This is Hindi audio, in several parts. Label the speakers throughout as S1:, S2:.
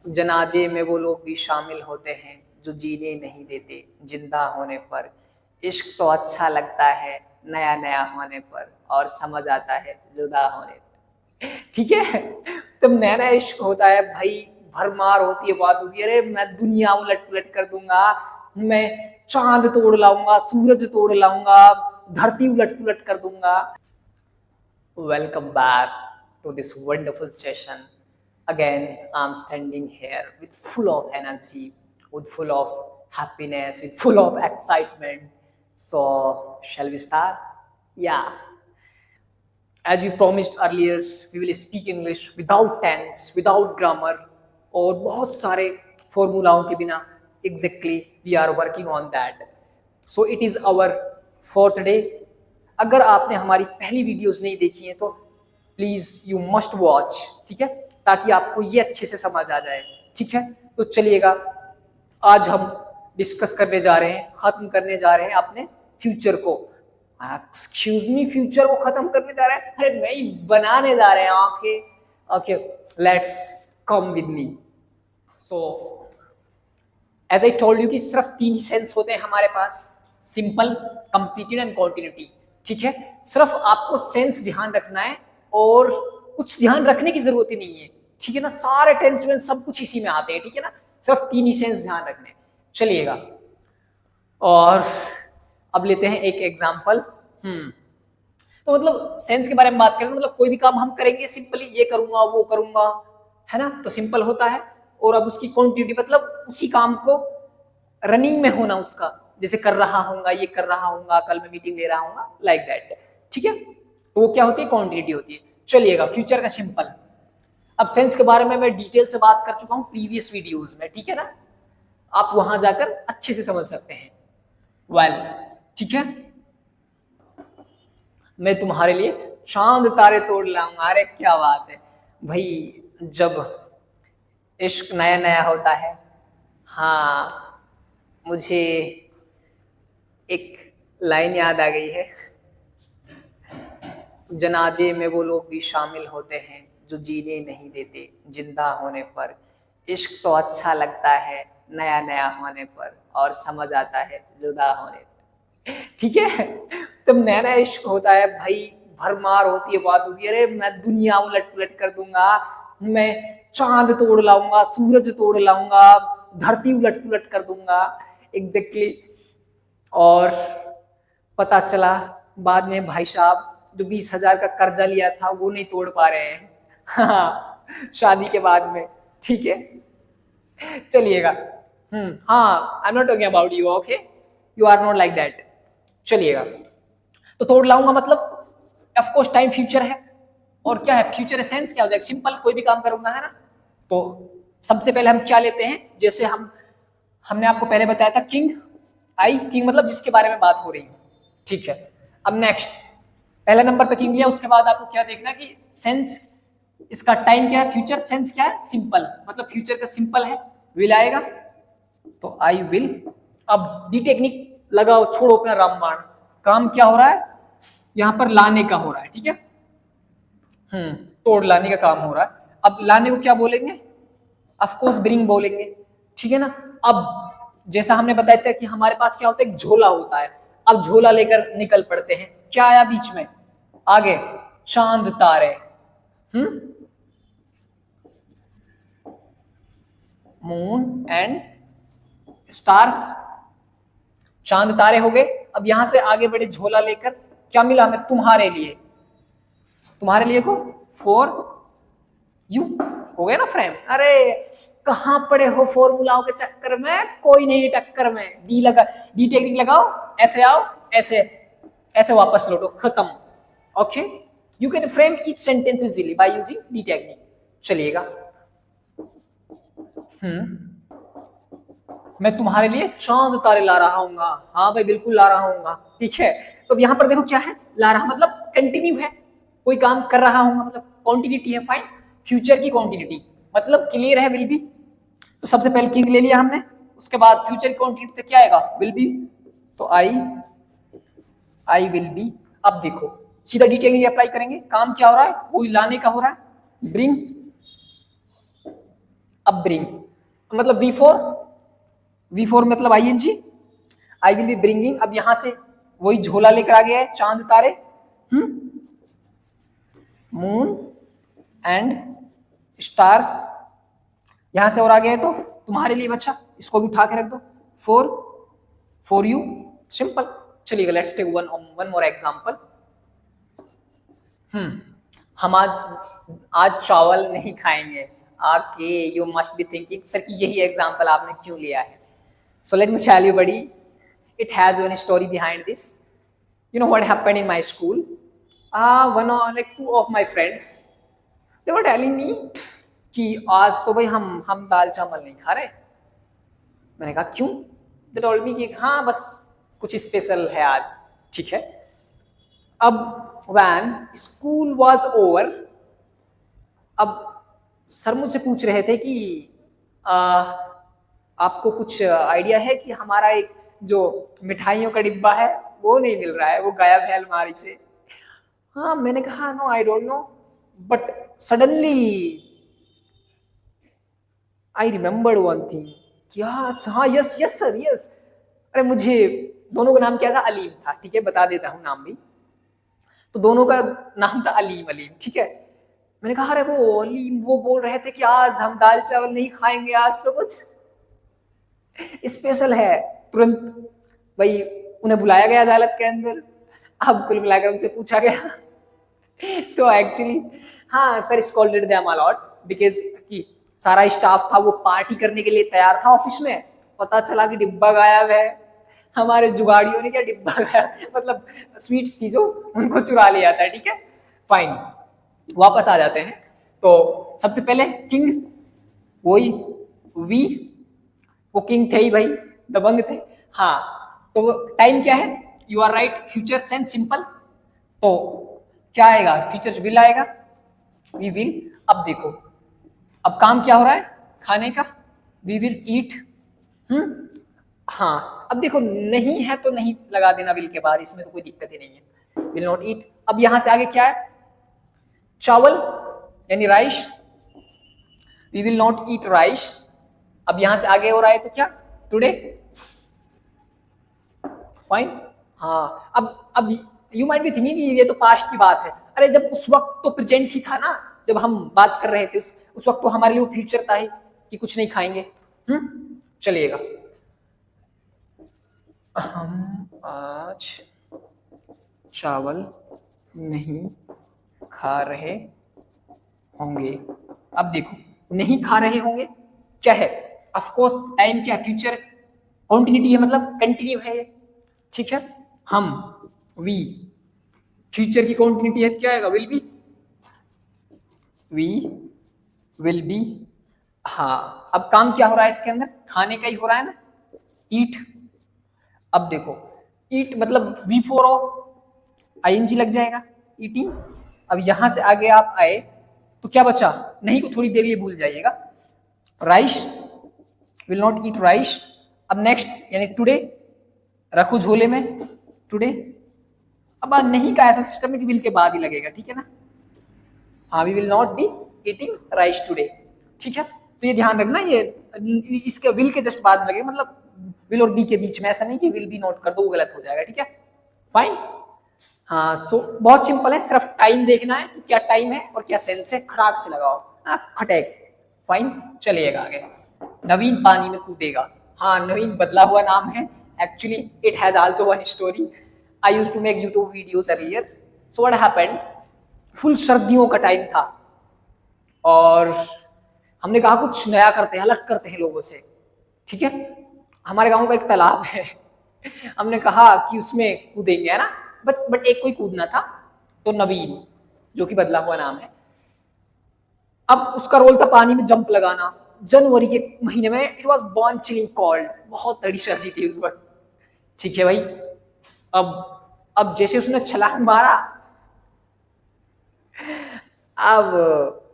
S1: जनाजे में वो लोग भी शामिल होते हैं जो जीने नहीं देते जिंदा होने पर। इश्क तो अच्छा लगता है नया नया होने पर, और समझ आता है जुदा होने पर। ठीक है। तब नया नया इश्क होता है भाई, भरमार होती है, बात होती है, अरे मैं दुनिया उलट पुलट कर दूंगा, मैं चांद तोड़ लाऊंगा, सूरज तोड़ लाऊंगा, धरती उलट पुलट कर दूंगा। Welcome back to this wonderful session. Again, I'm standing here with full of energy, with full of happiness, with full of excitement. So, shall we start? Yeah. As we promised earlier, we will speak English without tense, without grammar, और बहुत सारे फॉर्मूलाओं के बिना. Exactly, we are working on that. So it is our fourth day. अगर आपने हमारी पहली वीडियोस नहीं देखी हैं तो प्लीज यू मस्ट वॉच, ठीक है, ताकि आपको ये अच्छे से समझ आ जाए. ठीक है, तो चलिएगा, आज हम डिस्कस करने जा रहे हैं, खत्म करने जा रहे हैं अपने फ्यूचर को. एक्सक्यूज मी, फ्यूचर को खत्म करने जा रहे हैं? अरे नहीं, बनाने जा रहे हैं. Okay okay, let's come with me. So as I told you कि सिर्फ तीन ही सेंस होते हैं हमारे पास, सिंपल, कंप्लीटेड एंड कॉन्टिन्यूटी. ठीक है, सिर्फ आपको सेंस ध्यान रखना है और कुछ ध्यान रखने की जरूरत ही नहीं है. ठीक है ना, सारे टेंस में सब कुछ इसी में आते हैं. ठीक है ना, सिर्फ तीन ही सेंस ध्यान रखने. चलिएगा, और अब लेते हैं एक एग्जाम्पल. तो मतलब सेंस के बारे में बात करें, मतलब कोई भी काम हम करेंगे सिंपली, ये करूंगा वो करूंगा, है ना, तो सिंपल होता है. और अब उसकी क्वांटिटी मतलब उसी काम को रनिंग में होना उसका, जैसे कर रहा हूंगा, ये कर रहा हूंगा, कल मैं मीटिंग ले रहा हूंगा, लाइक दैट. ठीक है, तो वो क्या होती है, क्वांटिटी होती है. चलिएगा, फ्यूचर का सिंपल. अब सेंस के बारे में मैं डिटेल से बात कर चुका हूं प्रीवियस वीडियोस में. ठीक है ना, आप वहां जाकर अच्छे से समझ सकते हैं. वेल, ठीक है, मैं तुम्हारे लिए चांद तारे तोड़ लाऊंगा. अरे क्या बात है भाई, जब इश्क नया नया होता है. हाँ, मुझे एक लाइन याद आ गई है. जनाजे में वो लोग भी शामिल होते हैं जो जीने नहीं देते जिंदा होने पर. इश्क तो अच्छा लगता है नया नया होने पर, और समझ आता है जुदा होने पर. ठीक है, तब नया नया इश्क होता है भाई, भरमार होती है, बात होती है, अरे मैं दुनिया उलट पुलट कर दूंगा, मैं चांद तोड़ लाऊंगा, सूरज तोड़ लाऊंगा, धरती उलट पुलट कर दूंगा. एग्जैक्टली. और पता चला बाद में भाई साहब जो 20,000 का कर्जा लिया था वो नहीं तोड़ पा रहे हैं. हाँ, शादी के बाद में. ठीक है, चलिएगा. हाँ, I am not talking about you. Okay, you are not like that. चलिएगा, तो तोड़ लाऊंगा मतलब ऑफ कोर्स टाइम फ्यूचर है. और क्या है, फ्यूचर सेंस क्या हो जाएगा, सिंपल, कोई भी काम करूंगा, है ना. तो सबसे पहले हम क्या लेते हैं, जैसे हमने आपको पहले बताया था किंग. आई, किंग मतलब जिसके बारे में बात हो रही है. ठीक है, अब नेक्स्ट पहला नंबर पे किंग लिया, उसके बाद आपको क्या देखना कि सेंस, इसका टाइम क्या है, फ्यूचर सेंस क्या है, सिंपल, मतलब फ्यूचर का सिंपल है, विल आएगा, तो आई विल. अब डी टेक्निक लगाओ, छोड़ो अपना रामबाण. काम क्या हो रहा है, यहां पर लाने का हो रहा है. ठीक है, तोड़ लाने का काम हो रहा है. अब लाने को क्या बोलेंगे, ऑफ कोर्स ब्रिंग बोलेंगे. ठीक है ना. अब जैसा हमने बताया था कि हमारे पास क्या होता है, एक झोला होता है. अब झोला लेकर निकल पड़ते हैं. क्या आया बीच में, आगे चांद तारे, मून एंड स्टार्स. चांद तारे हो गए. अब यहां से आगे बढ़े झोला लेकर, क्या मिला हमें, तुम्हारे लिए. तुम्हारे लिए को फॉर यू हो गया ना फ्रेम. अरे कहां पड़े हो फॉर्मूलाओं के चक्कर में, कोई नहीं टक्कर में. डी लगा, डी टेक्निक लगाओ, ऐसे आओ, ऐसे ऐसे वापस लौटो, खत्म. Okay, you can frame each sentence easily by using D technique. चलिएगा, मैं तुम्हारे लिए चांद तारे ला रहा हूँ. हाँ भाई, बिल्कुल ला रहा हूँ. ठीक है, तो यहां पर देखो क्या है, ला रहा मतलब कंटिन्यू है, कोई काम कर रहा हूँ मतलब क्वांटिटी है. फाइन, फ्यूचर की क्वांटिटी मतलब क्लियर है, विल बी. तो सबसे पहले किंग ले लिया हमने, उसके बाद फ्यूचर की क्वांटिटी क्या आएगा, विल बी. तो आई विल बी. अब देखो सीधा डिटेल अप्लाई करेंगे, काम क्या हो रहा है, वो लाने का हो रहा है, ब्रिंग. अब ब्रिंग मतलब V4 मतलब ING, I will be bringing. अब यहां से वही झोला लेकर आ गया है, चांद तारे, मून एंड स्टार्स, यहां से और आ गया है तो तुम्हारे लिए बच्चा, इसको भी उठा के रख दो, फॉर यू, सिंपल। चलिए let's take one more example. हम आज चावल नहीं खाएंगे। Okay, you must be thinking sir कि यही एग्जांपल आपने क्यों लिया है। So let me tell you buddy, it has one story behind this. You know what happened in my school? Two of my friends, they were telling me कि आज तो भाई हम दाल चावल नहीं खा रहे। मैंने कहा क्यों? They told me कि हाँ बस कुछ स्पेशल है आज। ठीक है। अब when school was over, अब सर मुझसे पूछ रहे थे कि आपको कुछ आइडिया है कि हमारा एक जो मिठाइयों का डिब्बा है वो नहीं मिल रहा है, वो गायब है अलमारी से। हाँ, मैंने कहा no I don't know, but suddenly I remembered one thing. क्या? हाँ, यस यस सर, यस। अरे मुझे दोनों का नाम क्या था? अलीम था। ठीक है, बता देता हूँ नाम भी। तो दोनों का नाम था अलीम। ठीक है। मैंने कहा अरे वो अलीम वो बोल रहे थे कि आज हम दाल चावल नहीं खाएंगे, आज तो कुछ स्पेशल है। तुरंत भाई उन्हें बुलाया गया अदालत के अंदर। अब कुल मिलाकर उनसे पूछा गया तो एक्चुअली हाँ sir scolded them a lot because कि सारा स्टाफ था वो पार्टी करने के लिए तैयार था ऑफिस में। पता चला कि डिब्बा गायब है। हमारे जुगाड़ियों ने क्या डिब्बा गायब मतलब स्वीट्स थी जो उनको चुरा लिया था। ठीक है, फाइन, वापस आ जाते हैं। तो सबसे पहले किंग, वही वी, वो किंग थे ही भाई, दबंग थे। हाँ, तो टाइम क्या है? You are right, future tense simple. तो क्या आएगा? फ्यूचर विल आएगा, वी विल। अब देखो, अब काम क्या हो रहा है? खाने का, वी विल ईट। हाँ, अब देखो नहीं है तो नहीं लगा देना विल के बाद, इसमें तो कोई दिक्कत ही नहीं है। Will not eat. अब यहां से आगे क्या है? चावल यानी rice, we will not eat rice. अब यहां से आगे हो रहा है तो क्या? Today, fine. हाँ, अब यू माइट बी थिंकिंग ये तो पास्ट की बात है। अरे जब उस वक्त तो प्रेजेंट ही था ना, जब हम बात कर रहे थे उस वक्त तो हमारे लिए वो फ्यूचर था ही कि कुछ नहीं खाएंगे। चलिएगा, हम आज चावल नहीं खा रहे होंगे। अब देखो, नहीं खा रहे होंगे क्या है? ऑफ कोर्स टाइम क्या? फ्यूचर कॉन्टिन्यूटी है, मतलब कंटिन्यू है ये। ठीक है, हम वी, फ्यूचर की कॉन्टिन्यूटी है तो क्या आएगा? Will be, we will be. हाँ, अब काम क्या हो रहा है इसके अंदर? खाने का ही हो रहा है ना, ईट। अब देखो, ईट मतलब V4 ING लग जाएगा, ईटिंग। अब यहां से आगे आप आए तो क्या बचा? नहीं को थोड़ी देर लिए भूल जाइएगा। Rice, will not eat rice. अब नेक्स्ट यानी टुडे, रखो झोले में टुडे। अब नहीं का ऐसा सिस्टम है कि विल के बाद ही लगेगा। ठीक है ना? हाँ, we will not be eating rice today. ठीक है, तो ये ध्यान रखना, ये इसके विल के जस्ट बाद में लगेगा, मतलब विल और बी के बीच में। ऐसा नहीं कि विल बी नोट कर दो, वो गलत हो जाएगा। ठीक है, फाइन। हाँ, सो बहुत सिंपल है, सिर्फ टाइम देखना है कि क्या टाइम है और क्या सेंस है, खड़ाक से लगाओ। खटेक, फाइन। चलिएगा आगे। नवीन पानी में कूदेगा। हाँ, नवीन बदला हुआ नाम है। Actually it has also one story. I used to make YouTube videos earlier. So what happened, full सर्दियों का टाइम था और हमने कहा कुछ नया करते हैं, अलग करते हैं लोगों से। ठीक है, हमारे गांव का एक तालाब है। हमने कहा कि उसमें कूदेंगे, है ना, बट एक कोई कूदना था। तो नवीन, जो कि बदला हुआ नाम है, अब उसका रोल था पानी में जंप लगाना। जनवरी के महीने में, it was born chilling cold, बहुत तड़ी सर्दी थी उस वक्त। ठीक है भाई, अब जैसे उसने छलांग मारा, अब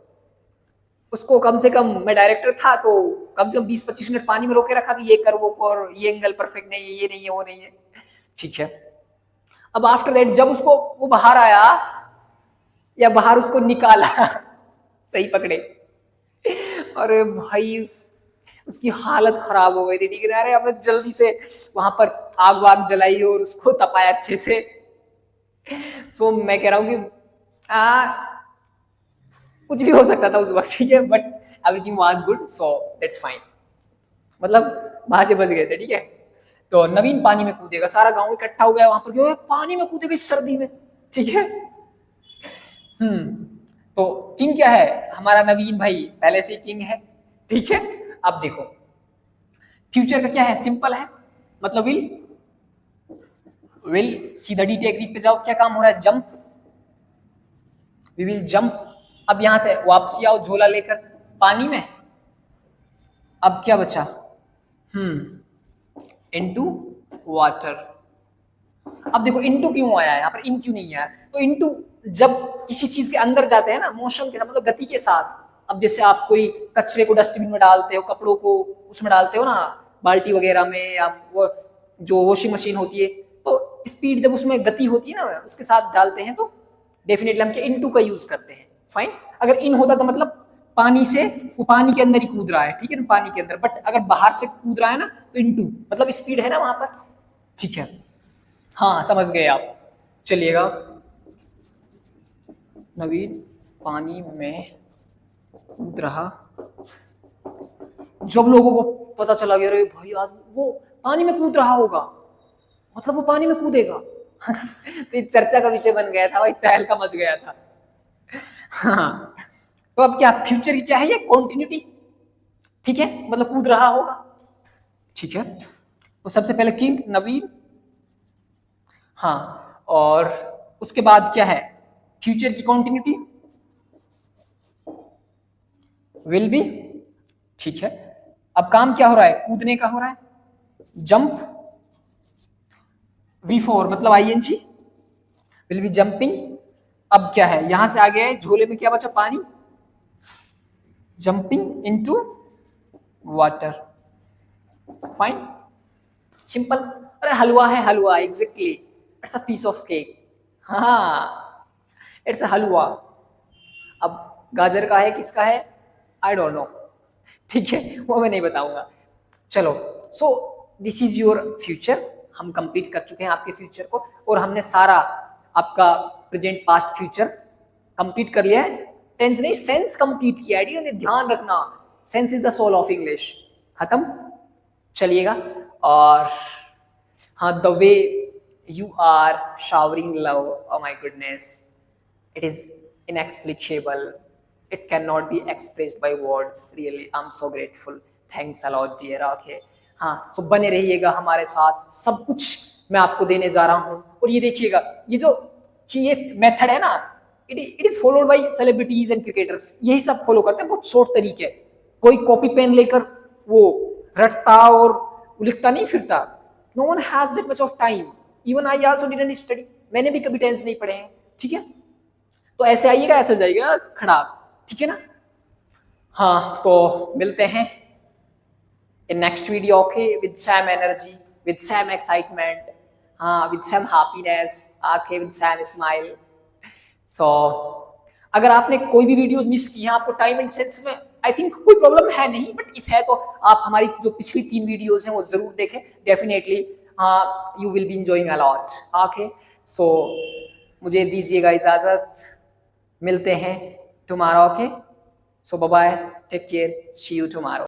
S1: उसको कम से कम, मैं डायरेक्टर था तो कम से कम 20-25 मिनट पानी में रोके रखा कि ये कर वो कर, ये एंगल परफेक्ट नहीं है, ये नहीं है, वो नहीं है। ठीक है, अब आफ्टर दैट जब उसको वो बाहर आया या बाहर उसको निकाला सही पकड़े, अरे भाई उसकी हालत खराब हो गई थी, ठीक है। अरे हमने जल्दी से वहां पर आग वाग जलाई और उसको तपाया अच्छे से। सो मैं कह रहा हूँ कि कुछ भी हो सकता था उस वक्त, ठीक है, but everything was good, so that's fine. मतलब वहां से बच गए थे, ठीक है। तो नवीन पानी में कूदेगा, सारा गांव इकट्ठा हो गया वहां पर, क्यों पानी में कूदेगा इस सर्दी में, ठीक है। तो किंग क्या है, हमारा नवीन भाई पहले से ही किंग है, ठीक है। अब देखो फ्यूचर का क्या है, सिंपल है, मतलब विल सीधा डी टेक्निक पे जाओ, क्या काम हो रहा है, जंप, वी विल जंप। अब यहां से वापसी आओ झोला लेकर पानी में। अब क्या बचा, इनटू वाटर। अब देखो इनटू क्यों आया है यहाँ पर, इन क्यों नहीं आया, तो इनटू जब किसी चीज के अंदर जाते हैं ना, मोशन के साथ, मतलब गति के साथ। अब जैसे आप कोई कचरे को डस्टबिन में डालते हो, कपड़ों को उसमें डालते हो ना, बाल्टी वगैरह में, या वो जो वॉशिंग मशीन होती है, तो स्पीड जब उसमें गति होती है ना, उसके साथ डालते हैं, तो डेफिनेटली हम इनटू का यूज करते हैं। फाइन। अगर इन होता तो मतलब पानी से, वो पानी के अंदर ही कूद रहा है, ठीक है ना, पानी के अंदर, बट अगर बाहर से कूद रहा है ना, तो इनटू मतलब स्पीड है ना वहां पर, ठीक है। हाँ समझ गए आप। चलिएगा, नवीन पानी में कूद रहा, जब लोगों को पता चला गया, अरे भाई आज वो पानी में कूद रहा होगा, मतलब वो पानी में कूदेगा। तो चर्चा का विषय बन गया था भाई, तहलका मच गया था। हाँ, तो अब क्या फ्यूचर की क्या है, ये कॉन्टिन्यूटी, ठीक है, मतलब कूद रहा होगा, ठीक है। तो सबसे पहले किंग नवीन, हाँ, और उसके बाद क्या है, फ्यूचर की कॉन्टिन्यूटी विल बी, ठीक है। अब काम क्या हो रहा है, कूदने का हो रहा है, जंप, V4 मतलब ING, विल बी जंपिंग। अब क्या है, यहां से आ गया है, झोले में क्या बचा, पानी, jumping into water, fine, simple. अरे हलवा है, हलवा, exactly, it's a piece of cake, हाँ, इट्स अ हलवा। अब गाजर का है, किसका है, आई डोंट नो, ठीक है, वो मैं नहीं बताऊंगा। चलो, so this is your future, हम कंप्लीट कर चुके हैं आपके फ्यूचर को, और हमने सारा आपका प्रेजेंट पास्ट फ्यूचर कंप्लीट कर लिया है। टेंस नहीं, सेंस कंप्लीट किया है, ठीक है, ध्यान रखना, tense is the soul of English, खत्म। चलिएगा, और हाँ, the way you are showering love, oh my goodness, it is inexplicable, it cannot be expressed by words, really I'm so grateful, thanks a lot dear, okay। हाँ, सो बने रहिएगा हमारे साथ, सब कुछ मैं आपको देने जा रहा हूँ। और ये देखिएगा, ये जो ये मेथड है ना, it is followed by celebrities and cricketers, यही सब फॉलो करते हैं, बहुत शॉर्ट तरीके। कोई कॉपी पेन लेकर वो रटता और लिखता नहीं फिरता, no one has that much of time, even I also didn't study, मैंने भी कभी टेंस नहीं पढ़े हैं, ठीक है। तो ऐसे आइएगा, ऐसे जाइएगा खराब, ठीक है ना। हाँ, तो मिलते हैं in next video, okay, with same energy, with same excitement, हाँ, with same happiness, okay, with same smile. So अगर आपने कोई भी वीडियोस मिस की हैं, आपको टाइम एंड सेंस में आई थिंक कोई प्रॉब्लम है नहीं, बट इफ है तो आप हमारी जो पिछली 3 वीडियोस हैं वो जरूर देखें, definitely you will be enjoying a lot, okay. So मुझे दीजिएगा इजाजत, मिलते हैं tomorrow, okay. So bye bye, take care, see you tomorrow.